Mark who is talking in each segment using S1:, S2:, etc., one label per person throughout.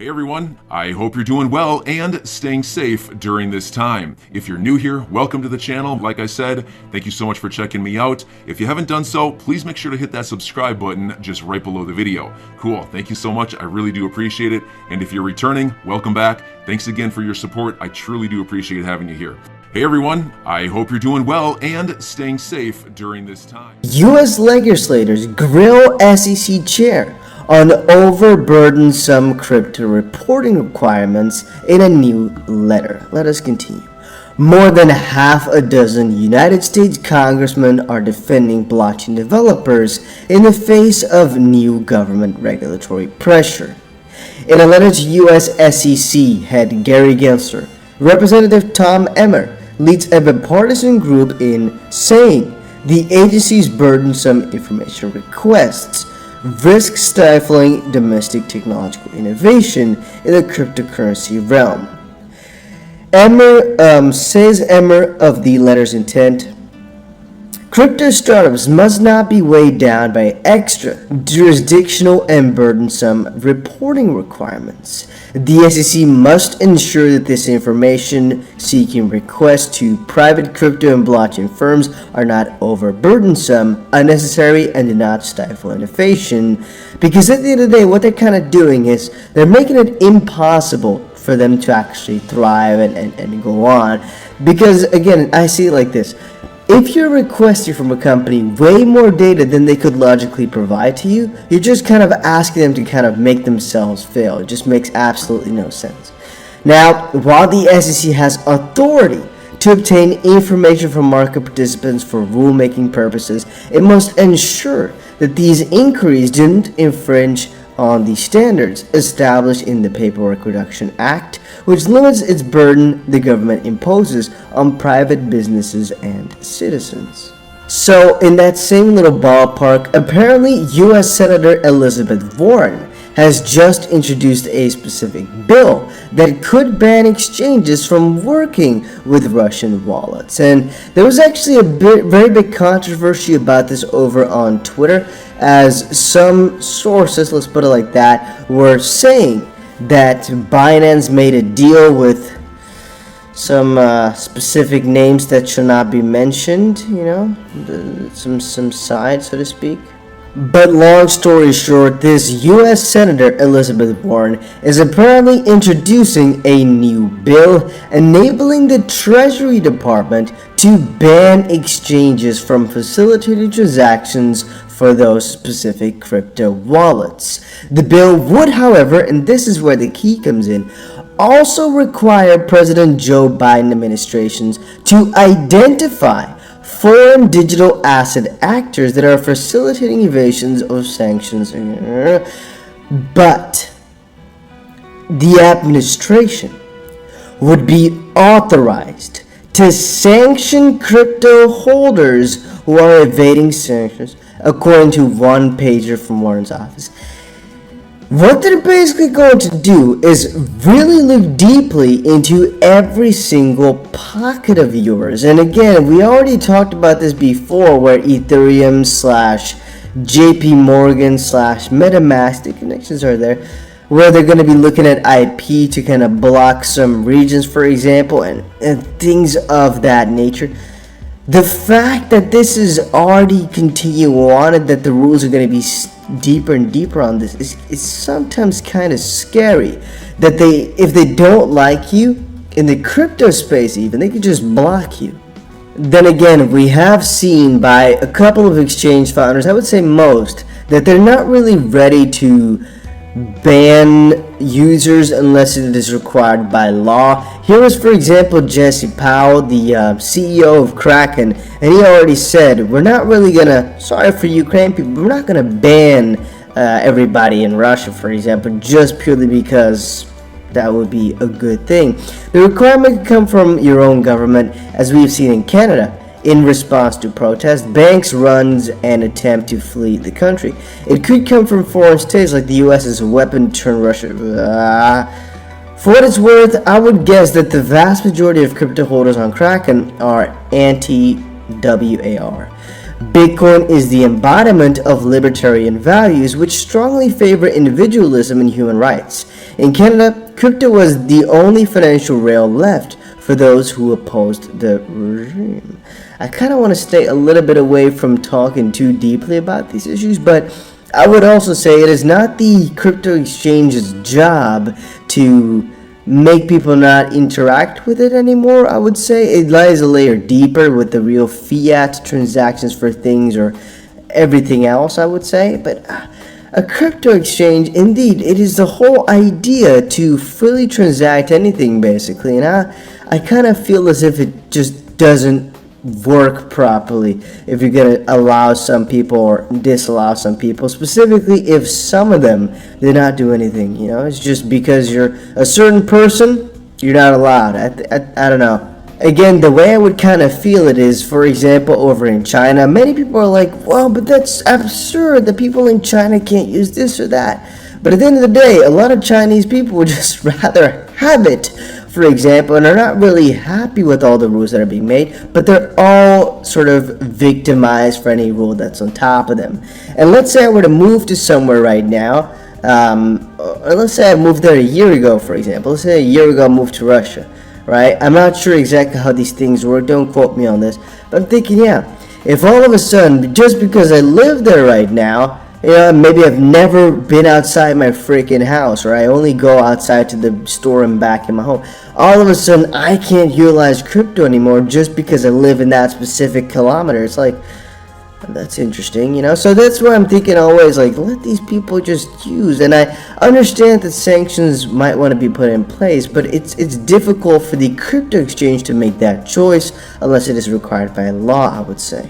S1: Hey everyone, I hope you're doing well and staying safe during this time. If you're new here, welcome to the channel. Like I said, thank you so much for checking me out. If you haven't done so, please make sure to hit that subscribe button just right below the video. Cool, thank you so much. I really do appreciate it. And if you're returning, welcome back. Thanks again for your support. I truly do appreciate having you here. Hey everyone, I hope you're doing well and staying safe during this time.
S2: U.S. legislators grill SEC chair on overburdensome crypto reporting requirements in a new letter. Let us continue. More than half a dozen United States congressmen are defending blockchain developers in the face of new government regulatory pressure. In a letter to U.S. SEC head Gary Gensler, Representative Tom Emmer leads a bipartisan group in saying the agency's burdensome information requests risk stifling domestic technological innovation in the cryptocurrency realm. Emmer says of the letter's intent, crypto startups must not be weighed down by extra jurisdictional and burdensome reporting requirements. The SEC must ensure that this information-seeking requests to private crypto and blockchain firms are not overburdensome, unnecessary, and do not stifle innovation. Because at the end of the day, what they're kind of doing is they're making it impossible for them to actually thrive and go on. Because again, I see it like this. If you're requesting from a company way more data than they could logically provide to you, you're just kind of asking them to kind of make themselves fail. It just makes absolutely no sense. Now, while the SEC has authority to obtain information from market participants for rulemaking purposes, it must ensure that these inquiries didn't infringe on the standards established in the Paperwork Reduction Act, which limits its burden the government imposes on private businesses and citizens. So, in that same little ballpark, apparently U.S. Senator Elizabeth Warren has just introduced a specific bill that could ban exchanges from working with Russian wallets. And there was actually a very big controversy about this over on Twitter, as some sources, let's put it like that, were saying that Binance made a deal with some specific names that should not be mentioned, some side, so to speak. But long story short, this U.S. Senator Elizabeth Warren is apparently introducing a new bill enabling the Treasury Department to ban exchanges from facilitating transactions for those specific crypto wallets. The bill would, however, and this is where the key comes in, also require President Joe Biden administrations to identify foreign digital asset actors that are facilitating evasions of sanctions. But the administration would be authorized to sanction crypto holders who are evading sanctions, according to one pager from Warren's office. What they're basically going to do is really look deeply into every single pocket of yours. And again, we already talked about this before, where Ethereum / JP Morgan / MetaMask, the connections are there, where they're going to be looking at IP to kind of block some regions, for example, and things of that nature. The fact that this is already continuing on and that the rules are going to be deeper and deeper on this is sometimes kind of scary. That if they don't like you in the crypto space, even they could just block you. Then again, we have seen by a couple of exchange founders, I would say most, that they're not really ready to ban users unless it is required by law. Here is, for example, Jesse Powell, the CEO of Kraken, and he already said, we're not really gonna, sorry for Ukraine people, we're not gonna ban everybody in Russia, for example, just purely because that would be a good thing. The requirement could come from your own government, as we've seen in Canada. In response to protests, banks runs and attempt to flee the country. It could come from foreign states like the U.S. as a weapon to turn Russia. For what it's worth, I would guess that the vast majority of crypto holders on Kraken are anti WAR. Bitcoin is the embodiment of libertarian values which strongly favor individualism and human rights. In Canada, crypto was the only financial rail left for those who opposed the regime. I kind of want to stay a little bit away from talking too deeply about these issues, but I would also say it is not the crypto exchange's job to make people not interact with it anymore. I would say it lies a layer deeper with the real fiat transactions for things or everything else, I would say. But a crypto exchange, indeed, it is the whole idea to freely transact anything, basically. And I kind of feel as if it just doesn't work properly if you're going to allow some people or disallow some people, specifically if some of them did not do anything. You know, it's just because you're a certain person, you're not allowed. I don't know. Again, the way I would kind of feel it is, for example, over in China, many people are like, well, but that's absurd. The people in China can't use this or that. But at the end of the day, a lot of Chinese people would just rather have it, for example, and are not really happy with all the rules that are being made, but they're all sort of victimized for any rule that's on top of them. And let's say I were to move to somewhere right now, or let's say I moved there a year ago, for example. Let's say a year ago I moved to Russia, right? I'm not sure exactly how these things work, don't quote me on this, but I'm thinking, yeah, if all of a sudden, just because I live there right now, you know, maybe I've never been outside my freaking house, or I only go outside to the store and back in my home. All of a sudden, I can't utilize crypto anymore just because I live in that specific kilometer. It's like, that's interesting, you know? So that's why I'm thinking always, like, let these people just use. And I understand that sanctions might want to be put in place, but it's difficult for the crypto exchange to make that choice unless it is required by law, I would say.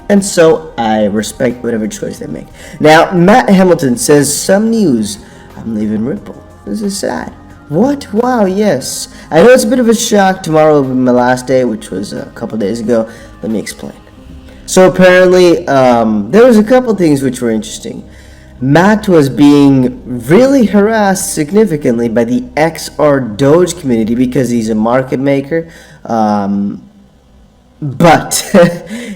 S2: And so I respect whatever choice they make. Now, Matt Hamilton says, some news. I'm leaving Ripple. This is sad. What? Wow, yes. I know it's a bit of a shock. Tomorrow will be my last day, which was a couple days ago. Let me explain. So apparently, there was a couple things which were interesting. Matt was being really harassed significantly by the XR Doge community because he's a market maker. But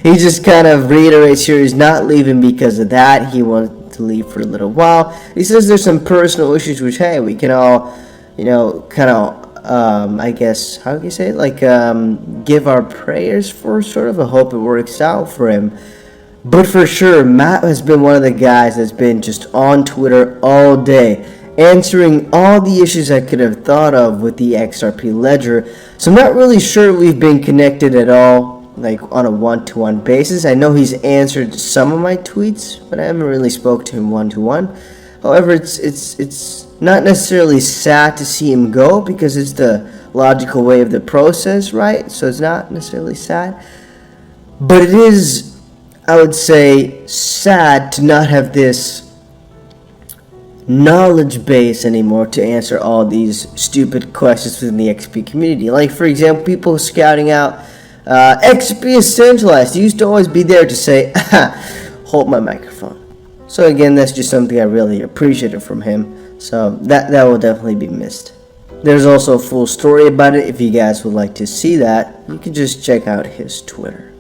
S2: he just kind of reiterates here he's not leaving because of that. He wanted to leave for a little while. He says there's some personal issues which, hey, we can all, you know, kind of, I guess, how can you say it? Like, give our prayers for, sort of. I hope it works out for him. But for sure, Matt has been one of the guys that's been just on Twitter all day, answering all the issues I could have thought of with the XRP ledger. So I'm not really sure we've been connected at all, like on a one-to-one basis. I know he's answered some of my tweets, but I haven't really spoke to him one-to-one. However, it's not necessarily sad to see him go because it's the logical way of the process, right? So it's not necessarily sad. But it is, I would say, sad to not have this knowledge base anymore to answer all these stupid questions within the XP community. Like, for example, people scouting out XP is centralized. He used to always be there to say, hold my microphone. So again, that's just something I really appreciated from him. So that will definitely be missed. There's also a full story about it. If you guys would like to see that, you can just check out his Twitter.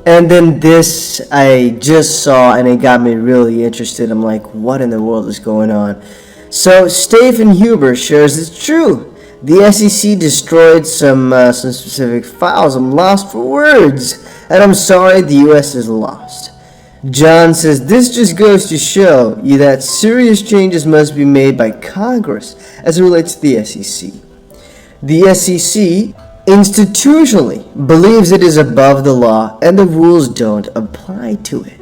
S2: And then this I just saw and it got me really interested. I'm like, what in the world is going on? So Stephen Huber shares it's true. The SEC destroyed some specific files. I'm lost for words. And I'm sorry, the US is lost. John says, this just goes to show you that serious changes must be made by Congress as it relates to the SEC. The SEC institutionally believes it is above the law and the rules don't apply to it.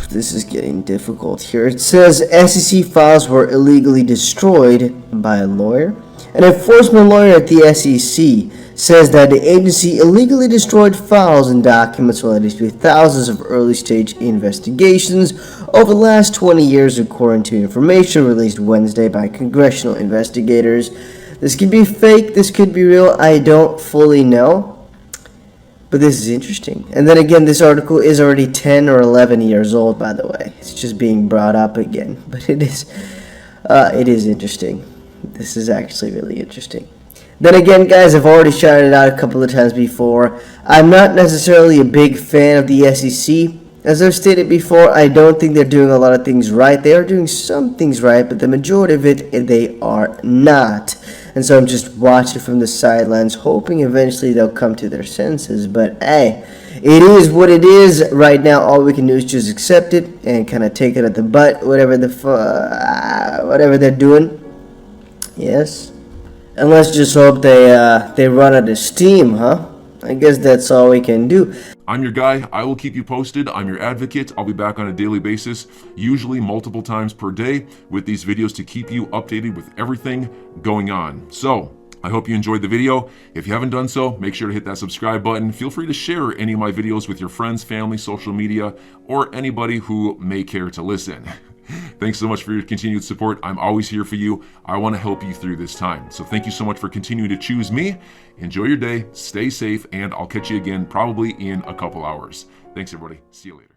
S2: This is getting difficult here. It says SEC files were illegally destroyed by a lawyer. An enforcement lawyer at the SEC says that the agency illegally destroyed files and documents related to thousands of early-stage investigations over the last 20 years, according to information released Wednesday by congressional investigators. This could be fake, this could be real, I don't fully know. But this is interesting. And then again, this article is already 10 or 11 years old, by the way. It's just being brought up again. But it is interesting. This is actually really interesting. Then again, guys, I've already shouted it out a couple of times before. I'm not necessarily a big fan of the SEC. As I've stated before, I don't think they're doing a lot of things right. They are doing some things right, but the majority of it, they are not. And so I'm just watching from the sidelines, hoping eventually they'll come to their senses. But hey, it is what it is. Right now, all we can do is just accept it and kind of take it at the butt, whatever they're doing. Yes. And let's just hope they run out of steam, huh? I guess that's all we can do.
S1: I'm your guy. I will keep you posted. I'm your advocate. I'll be back on a daily basis, usually multiple times per day, with these videos to keep you updated with everything going on. So I hope you enjoyed the video. If you haven't done so, make sure to hit that subscribe button. Feel free to share any of my videos with your friends, family, social media, or anybody who may care to listen. Thanks so much for your continued support. I'm always here for you. I want to help you through this time. So thank you so much for continuing to choose me. Enjoy your day, stay safe, and I'll catch you again probably in a couple hours. Thanks, everybody. See you later.